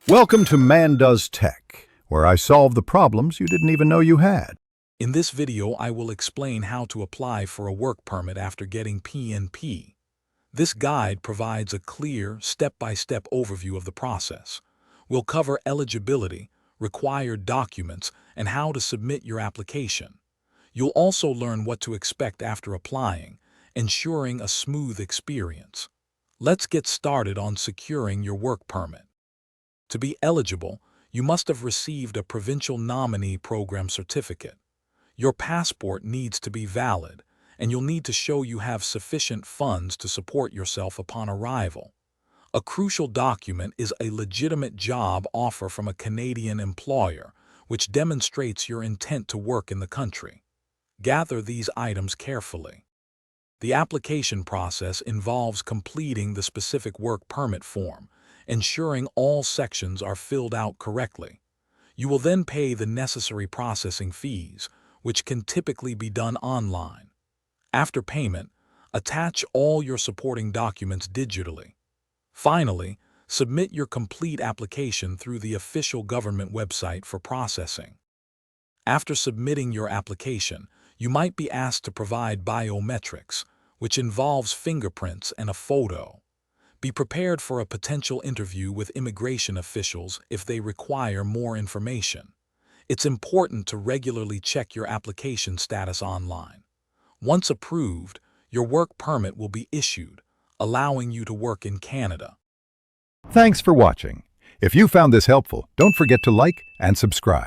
Welcome to Man Does Tech, where I solve the problems you didn't even know you had. In this video, I will explain how to apply for a work permit after getting PNP. This guide provides a clear, step-by-step overview of the process. We'll cover eligibility, required documents, and how to submit your application. You'll also learn what to expect after applying, ensuring a smooth experience. Let's get started on securing your work permit. To be eligible, you must have received a Provincial Nominee Program certificate. Your passport needs to be valid, and you'll need to show you have sufficient funds to support yourself upon arrival. A crucial document is a legitimate job offer from a Canadian employer, which demonstrates your intent to work in the country. Gather these items carefully. The application process involves completing the specific work permit form, ensuring all sections are filled out correctly. You will then pay the necessary processing fees, which can typically be done online. After payment, attach all your supporting documents digitally. Finally, submit your complete application through the official government website for processing. After submitting your application, you might be asked to provide biometrics, which involves fingerprints and a photo. Be prepared for a potential interview with immigration officials if they require more information. It's important to regularly check your application status online. Once approved, your work permit will be issued, allowing you to work in Canada. Thanks for watching. If you found this helpful, don't forget to like and subscribe.